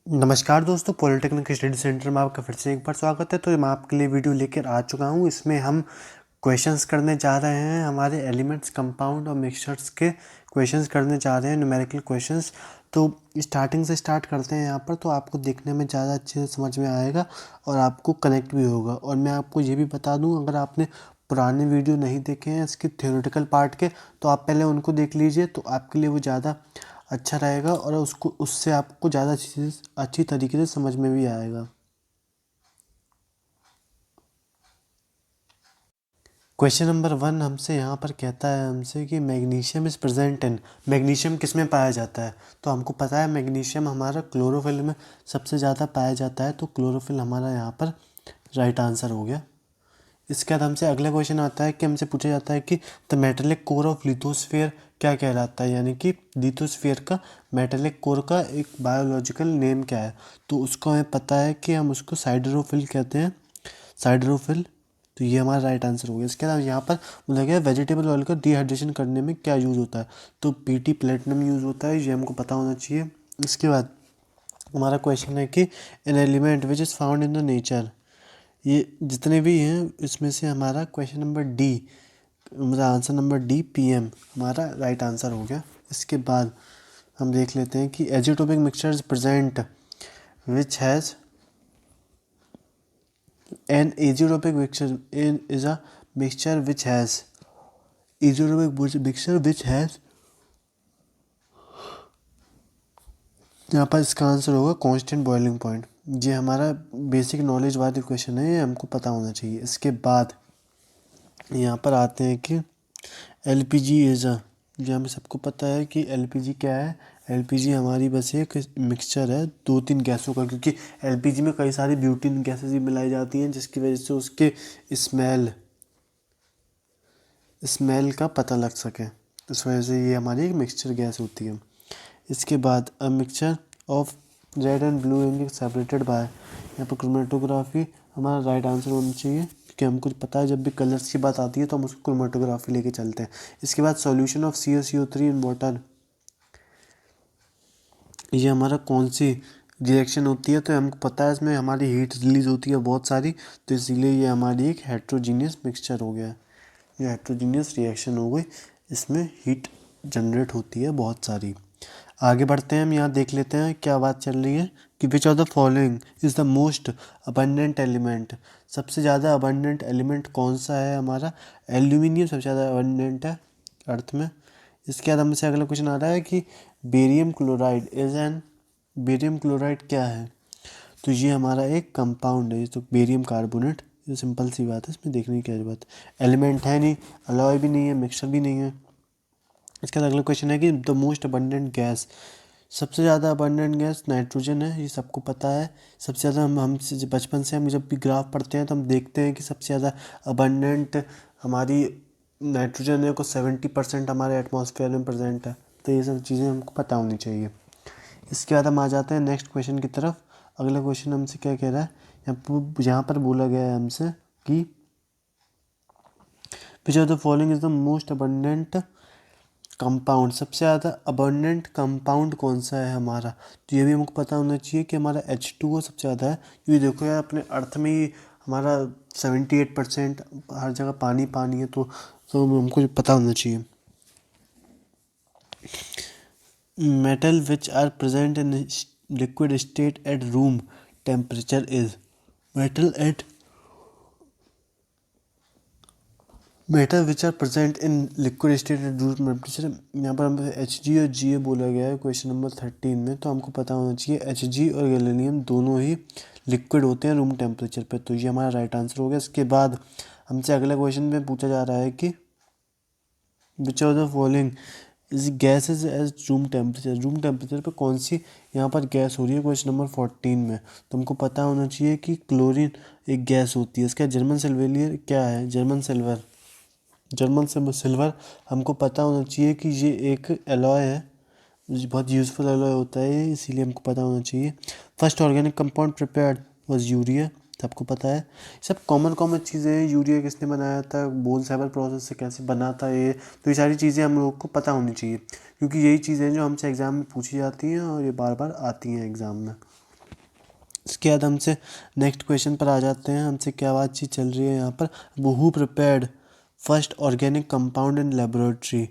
नमस्कार दोस्तों, polytechnic study centre में आपका फिर से एक बार स्वागत है। तो मैं आपके लिए वीडियो लेकर आ चुका हूँ। इसमें हम क्वेश्चंस करने जा रहे हैं, हमारे एलिमेंट्स, कंपाउंड और मिक्सचर्स के क्वेश्चंस करने जा रहे हैं, न्यूमेरिकल क्वेश्चंस। तो स्टार्टिंग से स्टार्ट करते हैं यहाँ पर, तो आपको देखने में ज़्यादा अच्छे से समझ में आएगा और आपको कनेक्ट भी होगा। और मैं आपको ये भी बता दूँ, अगर आपने पुराने वीडियो नहीं देखे हैं इसके थ्योरेटिकल पार्ट के, तो आप पहले उनको देख लीजिए, तो आपके लिए वो ज़्यादा अच्छा रहेगा और उससे आपको ज़्यादा अच्छी तरीके से समझ में भी आएगा। क्वेश्चन नंबर 1 हमसे यहाँ पर कहता है हमसे कि magnesium is present in. Magnesium किस में पाया जाता है? तो हमको पता है मैग्नीशियम हमारा क्लोरोफिल में सबसे ज़्यादा पाया जाता है, तो क्लोरोफिल हमारा यहाँ पर राइट आंसर हो गया। इसके बाद हमसे अगला क्वेश्चन आता है कि हमसे पूछा जाता है कि the metallic core of lithosphere क्या कहलाता है, यानी कि लिथोस्फीयर का मेटेलिक कोर का एक बायोलॉजिकल नेम क्या है। तो उसको हमें पता है कि हम उसको साइडरोफिल कहते हैं, साइडरोफिल। तो ये हमारा राइट आंसर हो गया। इसके अलावा यहाँ पर बोला गया वेजिटेबल ऑयल का डिहाइड्रेशन करने में क्या यूज़ होता है, तो पीटी प्लेटिनम यूज़ होता है, ये हमको पता होना चाहिए। इसके बाद हमारा क्वेश्चन है कि an element which is found in the nature. ये जितने भी हैं इसमें से हमारा क्वेश्चन नंबर डी, मतलब आंसर नंबर डी पीएम हमारा राइट आंसर हो गया। इसके बाद हम देख लेते हैं कि azeotropic mixture is present which has an azeotropic mixture is a mixture which has azeotropic mixture which has, यहाँ पर इसका आंसर होगा कांस्टेंट बॉइलिंग पॉइंट। ये हमारा बेसिक नॉलेज वाली क्वेश्चन है, ये हमको पता होना चाहिए। इसके बाद यहाँ पर आते हैं कि एलपीजी इज़ अ, जो हमें सबको पता है कि एलपीजी क्या है। एलपीजी हमारी बस एक मिक्सचर है दो तीन गैसों का, क्योंकि एलपीजी में कई सारी ब्यूटेन गैसेस भी मिलाई जाती हैं, जिसकी वजह से उसके स्मेल स्मेल का पता लग सके। इस वजह से ये हमारी एक मिक्सचर गैस होती है। इसके बाद a mixture of red and blue ink separated by, यहाँ पर क्रोमेटोग्राफी हमारा राइट आंसर होना चाहिए, क्योंकि हमको पता है जब भी कलर्स की बात आती है तो हम उसको क्रोमेटोग्राफी लेके चलते हैं। इसके बाद solution of CaCO3 in water, ये हमारा कौन सी रिएक्शन होती है, तो हमको पता है इसमें हमारी हीट रिलीज होती है बहुत सारी, तो इसीलिए ये हमारी एक हेट्रोजीनियस मिक्सचर हो गया। ये हेट्रोजीनियस रिएक्शन हो गई, इसमें हीट जनरेट होती है बहुत सारी। आगे बढ़ते हैं, हम यहाँ देख लेते हैं क्या बात चल रही है कि which of the following is the most abundant element. सबसे ज़्यादा अबंडेंट एलिमेंट कौन सा है हमारा? एल्यूमिनियम सबसे ज़्यादा अबंडेंट है अर्थ में। इसके बाद हमसे अगला क्वेश्चन आ रहा है कि barium chloride is an, barium chloride क्या है? तो ये हमारा एक कंपाउंड है, ये तो बेरियम कार्बोनेट, ये सिंपल सी बात है, इसमें देखने की क्या बात। एलिमेंट है नहीं, अलॉय भी नहीं है, मिक्सचर भी नहीं है। इसके बाद अगला क्वेश्चन है कि द मोस्ट अबंडेंट गैस, सबसे ज़्यादा अबंडेंट गैस नाइट्रोजन है, ये सबको पता है। सबसे ज़्यादा हम बचपन से हम जब भी ग्राफ पढ़ते हैं तो हम देखते हैं कि सबसे ज़्यादा अबंडेंट हमारी नाइट्रोजन है, को 70% हमारे एटमॉस्फेयर में प्रेजेंट है। तो ये सब चीज़ें हमको पता होनी चाहिए। इसके बाद हम आ जाते हैं नेक्स्ट क्वेश्चन की तरफ। अगला क्वेश्चन हमसे क्या कह रहा है, यहाँ पर बोला गया है हमसे कि which of the following is the most abundant compound, सबसे ज़्यादा अबंडेंट कंपाउंड कौन सा है हमारा? तो ये भी हमको पता होना चाहिए कि हमारा H2O सबसे ज़्यादा है, क्योंकि देखो यार अपने अर्थ में ही हमारा 78% हर जगह पानी पानी है, तो हमको पता होना चाहिए। Metal which are present in liquid state at room temperature is, metal at metal which are present in liquid state at room temperature, यहाँ पर हम Hg और Ga बोला गया है क्वेश्चन नंबर 13 में, तो हमको पता होना चाहिए Hg और गैलीनियम दोनों ही लिक्विड होते हैं रूम टेम्परेचर पे, तो ये हमारा राइट आंसर हो गया। इसके बाद हमसे अगला क्वेश्चन में पूछा जा रहा है कि which of the following is gases as room temperature, room temperature पे कौन सी यहाँ पर गैस हो रही है क्वेश्चन नंबर 14 में। तो हमको पता होना चाहिए कि क्लोरीन एक गैस होती है। इसका जर्मन सिल्वेलियर क्या है? जर्मन सिल्वर, जर्मन सिल्वर हमको पता होना चाहिए कि ये एक एलॉय है, ये बहुत यूज़फुल एलॉय होता है ये, इसीलिए हमको पता होना चाहिए। First organic compound prepared was urea, सबको पता है। सब कॉमन कॉमन चीज़ें हैं। यूरिया किसने बनाया था, बोल सेवर प्रोसेस से कैसे बना था ये, तो ये सारी चीज़ें हम लोग को पता होनी चाहिए, क्योंकि यही चीज़ें जो हमसे एग्ज़ाम में पूछी जाती हैं और ये बार बार आती हैं एग्ज़ाम में। इसके बाद हमसे नेक्स्ट क्वेश्चन पर आ जाते हैं। हमसे क्या बातचीत चल रही है यहाँ पर, who prepared first organic compound in laboratory.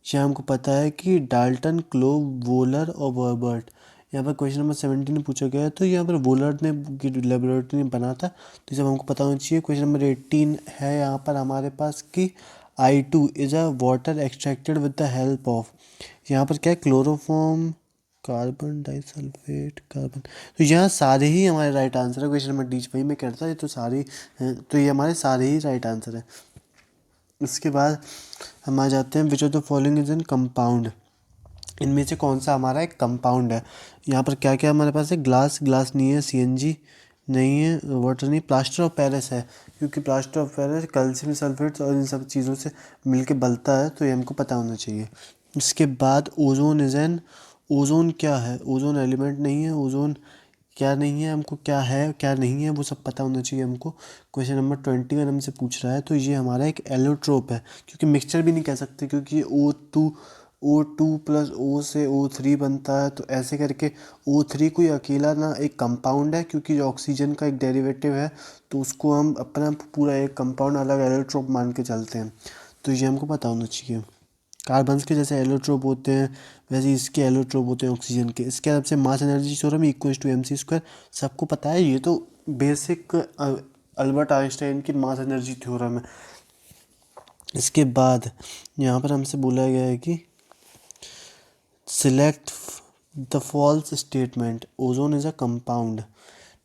ये हमको पता है कि डाल्टन, क्लोव, वोलर और वर्बर्ट। यहाँ पर क्वेश्चन नंबर 17 में पूछा गया है, तो यहाँ पर वोलर ने लेबोरेटरी में बना था, तो ये सब हमको पता होना चाहिए। क्वेश्चन नंबर 18 है यहाँ पर हमारे पास कि I2 is a water extracted with the help of. यहाँ पर क्या है, क्लोरोफॉर्म, कार्बन डाइसल्फेट, कार्बन। तो यहाँ सारे ही हमारे राइट आंसर है। क्वेश्चन नंबर डी वही मैं कहता था, ये तो सारे हैं, तो ये हमारे सारे ही राइट आंसर है। इसके बाद हम आ जाते हैं विच of the following is an compound. इनमें से कौन सा हमारा एक कंपाउंड है। यहाँ पर क्या क्या हमारे पास है, ग्लास, ग्लास नहीं है, CNG नहीं है, वाटर नहीं, प्लास्टर ऑफ पेरिस है, क्योंकि plaster of Paris calcium sulphate और इन सब चीज़ों से मिलके बनता है, तो ये हमको पता होना चाहिए। इसके बाद ओजोन इज एन, ओजोन क्या है, ओजोन एलिमेंट नहीं है, ओजोन क्या नहीं है, हमको क्या है क्या नहीं है वो सब पता होना चाहिए हमको। क्वेश्चन नंबर 21 हमसे पूछ रहा है, तो ये हमारा एक एलोट्रोप है, क्योंकि मिक्सचर भी नहीं कह सकते, क्योंकि O2 प्लस O से O3 बनता है, तो ऐसे करके O3 कोई अकेला ना एक कंपाउंड है, क्योंकि जो ऑक्सीजन का एक डेरिवेटिव है, तो उसको हम अपना पूरा एक कंपाउंड अलग एलोट्रोप मान के चलते हैं, तो ये हमको पता होना चाहिए। कार्बन्स के जैसे एलोट्रोप होते हैं, वैसे इसके एलोट्रोप होते हैं ऑक्सीजन के। इसके हिसाब से मास एनर्जी थ्योरम =mc², सबको पता है, ये तो बेसिक अल्बर्ट आइंस्टाइन की मास एनर्जी थ्योरम है। इसके बाद यहाँ पर हमसे बोला गया है कि select the false statement, ozone is a compound.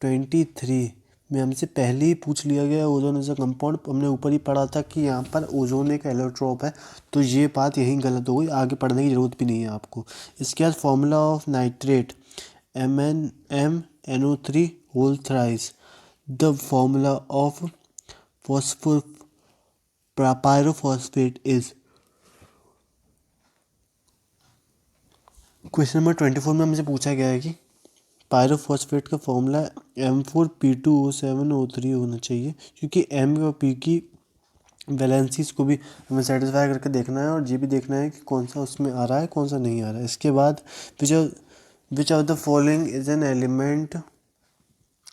23 में हमसे पहले ही पूछ लिया गया ओजोन इज़ अ कंपाउंड, हमने ऊपर ही पढ़ा था कि यहाँ पर ओजोन एक एलोट्रोप है, तो ये बात यहीं गलत हो गई, आगे पढ़ने की ज़रूरत भी नहीं है आपको। इसके बाद formula of nitrate MnMnO3 whole thrice. The formula of phosphor pyrophosphate is. Question number 24 में हमसे पूछा गया है कि पायरोफॉस्फेट का फॉर्मूला M4P2O7O3 होना चाहिए, क्योंकि M और P की वैलेंसीज को भी हमें सेटिस्फाई करके देखना है, और ये भी देखना है कि कौन सा उसमें आ रहा है कौन सा नहीं आ रहा है। इसके बाद विच of the following is an element,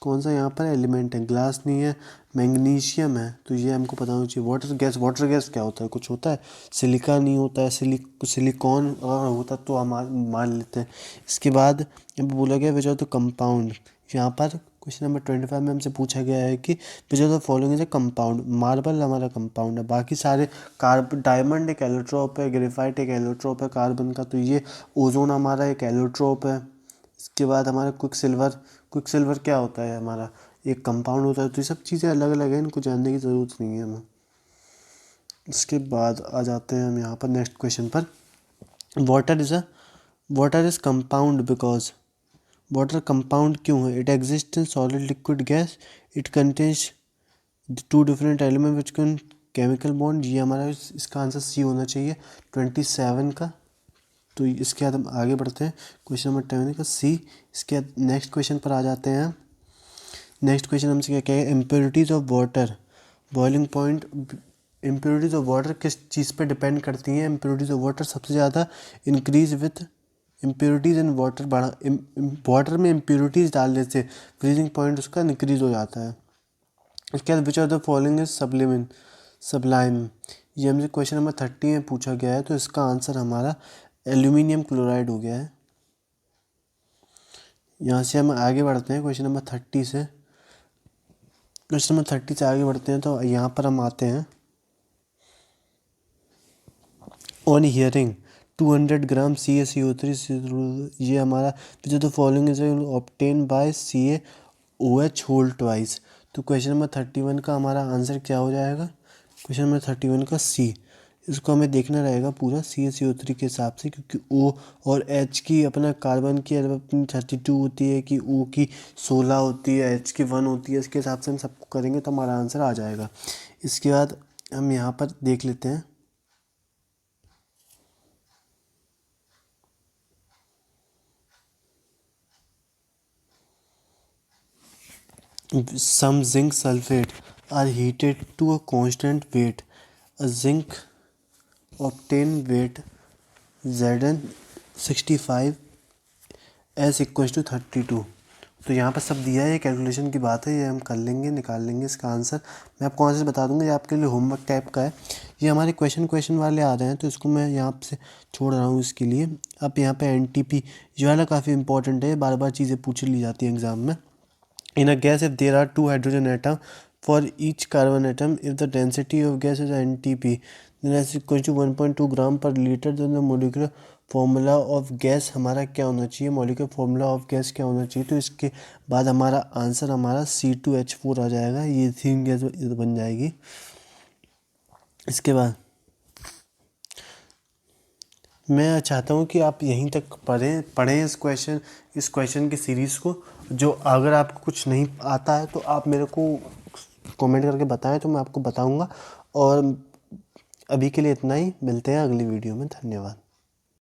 कौन सा यहाँ पर एलिमेंट है, ग्लास नहीं है, मैग्नीशियम है, तो ये हमको पता होना चाहिए। वाटर गैस क्या होता है, कुछ होता है, सिलिका नहीं होता है, सिलिकॉन अगर होता तो हम मान लेते हैं। इसके बाद यहाँ पर बोला गया विच ऑफ द कंपाउंड, यहाँ पर क्वेश्चन नंबर 25 में हमसे पूछा गया है कि which of the following is a compound. Marble हमारा कंपाउंड है, बाकी सारे डायमंड एक एलोट्रोप है, ग्रेफाइट एक एलोट्रोप है कार्बन का, तो ये ओजोन हमारा एक एलोट्रोप है। इसके बाद हमारा क्विक सिल्वर क्या होता है, हमारा एक कंपाउंड होता है, तो ये सब चीज़ें अलग अलग हैं, इनको जानने की ज़रूरत नहीं है हमें। इसके बाद आ जाते हैं हम यहाँ पर नेक्स्ट क्वेश्चन पर। Water is compound because, water compound क्यों है, it exist in solid liquid gas, it contains two different element which can chemical bond. ये हमारा इसका आंसर सी होना चाहिए 27 का। तो इसके बाद हम आगे बढ़ते हैं, क्वेश्चन नंबर 10 का सी। इसके बाद नेक्स्ट क्वेश्चन पर आ जाते हैं। नेक्स्ट क्वेश्चन हमसे क्या क्या है, impurities of water, boiling point. Impurities of water किस चीज़ पे डिपेंड करती हैं, इम्प्योरिटीज़ ऑफ वाटर सबसे ज़्यादा increase with impurities in water, बढ़ा वाटर में इम्प्योरिटीज़ डालने से फ्रीजिंग पॉइंट उसका इंक्रीज हो जाता है। इसके बाद विच of the following is Sublime. ये हमसे क्वेश्चन नंबर 30 में पूछा गया है, तो इसका आंसर हमारा एल्यूमिनियम क्लोराइड हो गया है। यहाँ से हम आगे बढ़ते हैं क्वेश्चन नंबर 30 से। क्वेश्चन नंबर 30 से आगे बढ़ते हैं, तो यहाँ पर हम आते हैं ऑन हियरिंग 200 ग्राम CaCO3, ये हमारा जो the following is obtain by CaOH whole twice. तो क्वेश्चन नंबर 31 का हमारा आंसर क्या हो जाएगा, क्वेश्चन नंबर 31 का सी। इसको हमें देखना रहेगा पूरा CaCO3 के हिसाब से, क्योंकि O और H की अपना कार्बन की अपनी 32 होती है, कि O की 16 होती है, H की 1 होती है, इसके हिसाब से हम सबको करेंगे तो हमारा आंसर आ जाएगा। इसके बाद हम यहाँ पर देख लेते हैं, some zinc sulfate are heated to a constant weight. A zinc obtained weight Zn 65 as equals to 32. तो यहाँ पर सब दिया है, ये कैलकुलेशन की बात है, ये हम कर लेंगे, निकाल लेंगे इसका आंसर। मैं आपको आंसर बता दूंगा, ये आपके लिए होमवर्क टाइप का है। ये हमारे क्वेश्चन वाले आ रहे हैं तो इसको मैं यहाँ से छोड़ रहा हूँ इसके लिए। अब यहाँ पे NTP जो है ना काफ़ी इंपॉर्टेंट है, बार बार चीज़ें पूछ ली जाती हैं एग्जाम में। In a gas, if there are two hydrogen atom for each carbon atom, if the density of gas is NTP, then S equals to 1.2 ग्राम पर litre, then the molecular formula of gas हमारा क्या होना चाहिए, molecular formula of gas क्या होना चाहिए। तो इसके बाद हमारा आंसर हमारा C2H4 आ जाएगा, ये ईथीन गैस बन जाएगी। इसके बाद मैं चाहता हूँ कि आप यहीं तक पढ़ें इस क्वेश्चन की सीरीज़ को। जो अगर आपको कुछ नहीं आता है तो आप मेरे को कमेंट करके बताएं, तो मैं आपको बताऊंगा। और अभी के लिए इतना ही, मिलते हैं अगली वीडियो में। धन्यवाद।